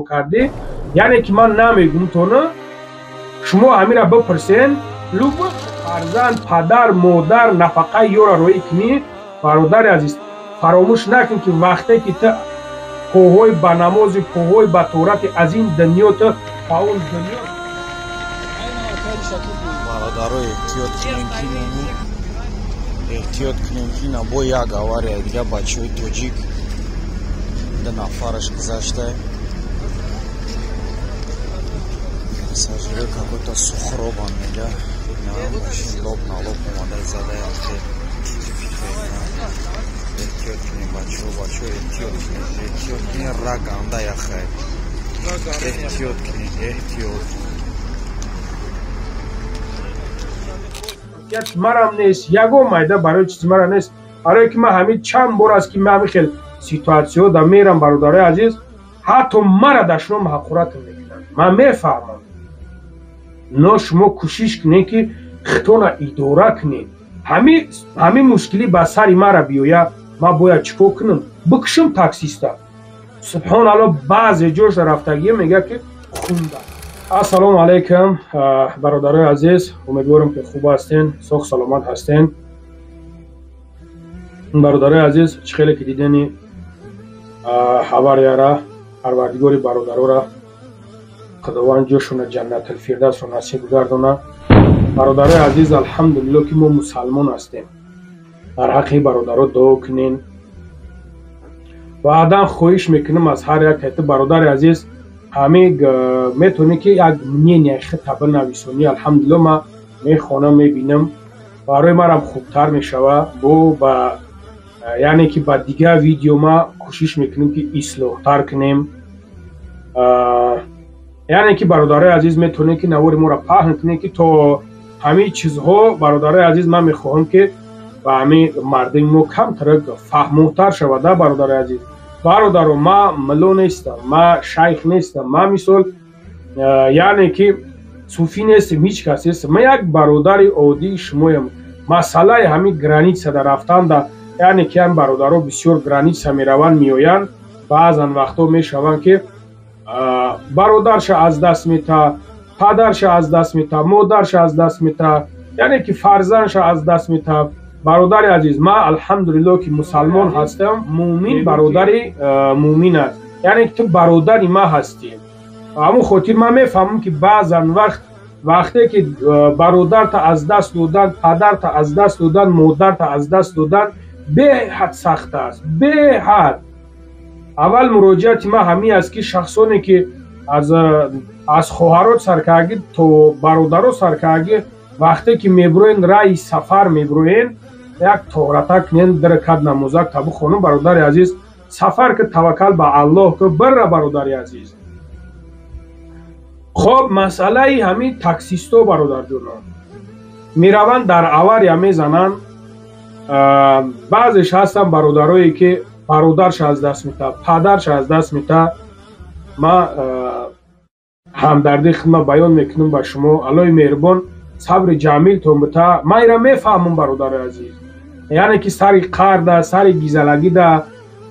تو کردی یعنی که من نمیگم تو نه شما همین را بپرسین لوب فرزند پدر مادر نفقه یورا روی کنی برادر عزیز فراموش نکن که وقتی که تو پاهای به نماز پاهای به تورات از این دنیا تو با اون دنیا برادرای احتیاط کنیم که نبو یک آواره دیگه بچه های توجیک ده نفرش گذاشته مساجره که تا سخروبان میگه ماشین لب نالب اومده زده احتیاط کنیم بچه احتیاط کنیم رگ انده یخه احتیاط کنیم یک مرم نیست یگو مایده برای چیز مرا نیست برای که من همین چند بار است که من همین خیلی سیتواسیو دا میرم برادرای عزیز حتی مرا دشنم حقورت میکنن من میفهمم نه شما کوشش کنید که خطونا اداره کنید همین مشکلی به سر مرا بیاید ما باید چیکار کنم بکشم تاکسیستا سبحان الله بعضی جوش رفتگی میگه که خونده السلام علیکم برادرای عزیز امیدوارم که خوب هستین سوخ سلامت هستین برادرای عزیز خیلی که دیدنی خبر پروردگار برادرها را خداوند جوشون جنت الفردوس رو نصیب گردونه برادرای عزیز الحمدلله که ما مسلمان هستیم در حق برادرها دعا کنین بعدا خواهش میکنم از هر یک برادر عزیز همه میتونه که یک نیخ تبل نویسونی الحمدلله ما میخوانم میبینم برای مرم خوبتر میشوه با یعنی که با دیگه ویدیو ما کوشش میکنیم که اصلاح تر کنیم یعنی که برادرای عزیز میتونه که نوار ما را پهن کنه که تو همه چیزها برادرای عزیز من میخواهم که با همه مردم ما کم تر فهموتر شوه برادرای عزیز برادرو ما ملو نیستم ما شیخ نیستم ما مثال یعنی که صوفی نیستم هیچ کسی نیستم ما یک برادر عادی شمایم مسئله همین گرانیت در رفتن ده یعنی که هم برادرها بسیار گرانیت میروند میآیند بعضا وقتا میشوند که برادرش از دست میته پدرش از دست میته مادرش از دست میته یعنی که فرزندش از دست میته برادر عزیز ما الحمدلله که مسلمان هستم مومن برادر مومن است یعنی که تو برادر ما هستی همون خاطر من میفهمم که بعضا وقتی که برادر تا از دست دادن پدر تا از دست دادن مادر تا از دست دادن به حد سخت است به حد اول مراجعت ما همین است که شخصانی که از خواهرات سرکاگی تو برادرها سرکاگی وقتی که میبروین رای سفر میبروین یک تورتا کنین در کد نموزک تبو خانم برادر عزیز سفر که توکل به الله که بر برادر عزیز خب مسئله همین تاکسیستو برادر جونا میروند در آوار میزنن بعضش هستن برادرایی که برادرش از دست میته پدرش از دست میته ما همدردی خدمت بیان میکنم با شما الله مهربان صبر جمیل تون بتا ما ایرا میفهمم برادر عزیز یعنی که سری قرد ده سری گیزلگی ده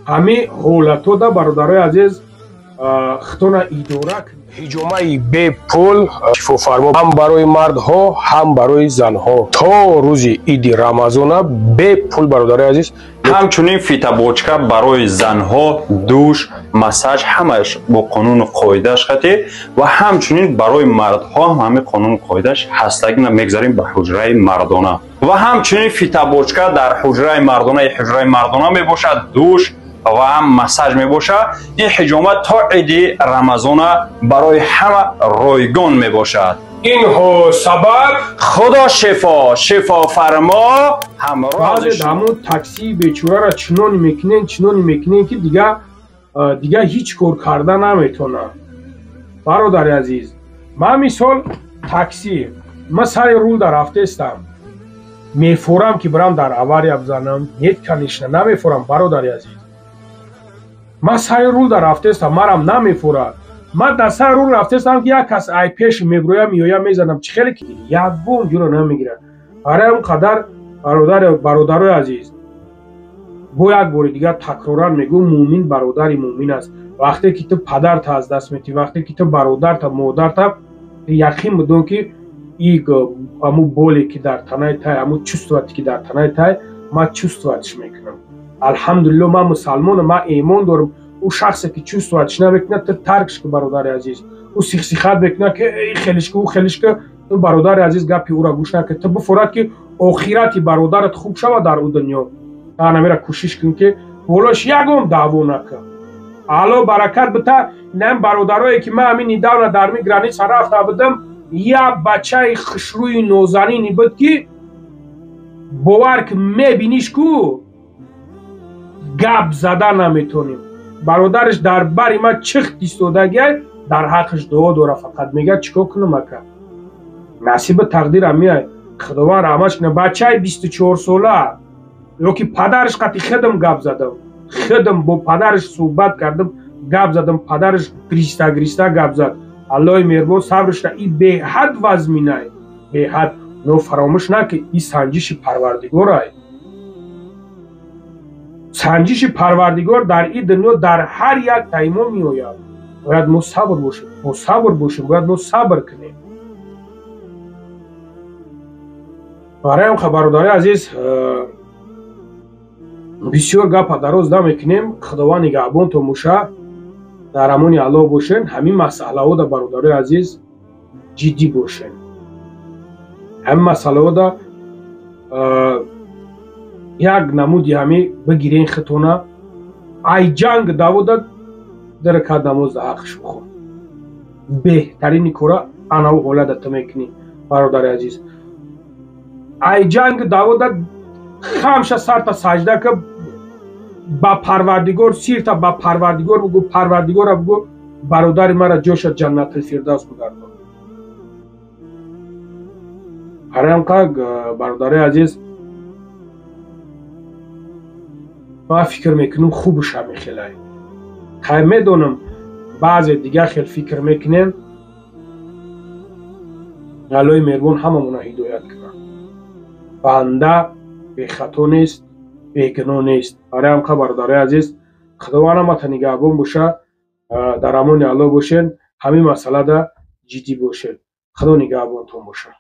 همه حولتو ده برادر عزیز خطونا اداره هجومه بی پول شفا فرما هم برای مردها هم برای زنها تا روز عید رمضان بی پول برادر عزیز همچنین فیتابوچکا برای زنها دوش مساج همش با قانون قاعدهش خطی و همچنین برای مردها هم همه قانون قاعدهش هستگی نمیگذاریم به حجره مردانه و همچنین فیتابوچکا در حجره مردانه می باشد دوش و هم مساج می باشد این حجامت تا عید رمضان برای همه رایگان می باشد این سبب خدا شفا فرما همراه همون تاکسی بیچاره را چنانی میکنین که دیگه هیچ کار کردن نمیتونه برادر عزیز من مثال تاکسی من سر رول در رفته استم میفورم که برم در اواری بزنم نیت کنیشنه نمیفورم برادر عزیز من سر رول در رفته استم مرم نمیفورد من در سر رول رفته استم که یک کس ای پیش میبرویم میزنم چه خیلی که یک بون جورو نمیگیره برای اون قدر برادر عزیز бо як бори дигар такроран мегӯм муъмин бародари муъмин аст. вақте ки ту падарта аз даст метиҳӣ, вақте ки ту бародарта модарта яқин бидон ки ҳамун боле ки дар танаи тай, ҳамун чувствате ки дар танаи тай, ман чувстватш мекунам. алҳамдулилло ман мусалмонам, ман имон дорам. ӯ шахсе ки чувстватш намекунад, ту таркш ки бародари азиз. ӯ сихсихат мекунад ки хелишка ӯ хелишка, ту бародари азиз гапи ӯро гӯш накунӣ. ту бифорад ки охирати бародарат хуб шавад дар ӯ дунё. та намера кӯшиш кун ки болош ягон даъво накун. алло баракат бита. инам бародарое ки ман ҳамин недавна дар ми граница рафта будам, як бачаи хушрӯи нозанини буд ки бовар ки мебиниш ку гап зада наметонем. бародараш дар бари ман чихт истодагиай, дар ҳаққаш дуо дора, фақат мегӯяд чикор кунам ака. насиби тақдирам меай. худованд раҳматш кунад. бачаи 24 сола ё ки падараш қати худам гап задам. худам бо падараш суҳбат кардам, гап задам. падараш гриста гап зад. аллоҳи меҳрубон сабрашра и беҳад вазминай. беҳад. но фаромӯш наки и санҷиши парвардигорай. санҷиши парвардигор дар ин дунё дар ҳар як таймо меояд. бояд мо сабр бошем. мо сабр бошем. бояд мо сабр кунем. бароям бародари азиз, бисёр гапа дароз намекунем. худованд нигаҳбонтон боша. дар амони аллоҳ бошен. ҳамин масъалаҳода бародари азиз ҷиддӣ бошен. ҳамин масъалаҳода як намуди ҳами бигирен хитона. ай ҷанг давода диракат намоз да ҳаққаш бихон. беҳтарини кора анаву ҳолата ту мекунӣ бародари азиз. ай ҷанг давода хамша сарта саҷда ка ба парвардигор, сирта ба парвардигор бигӯ, парвардигора бигӯ бародари мара ҷоша ҷаннатилфирдавс бигардон. ҳарам как бародари азиз, ман фикр мекунам хубуша мехелай. хай медонам баъзе дигар хел фикр мекунем. аллоҳи меҳрубон ҳамамона ҳидоят кунад. банда бехато нест, бегуноҳ нест. ҳарам ка бародари азиз, худованд ҳамата нигаҳбон боша. дар амони аллоҳ бошен. ҳамин масъалада ҷиддӣ бошед. худо нигаҳбонтон бошад.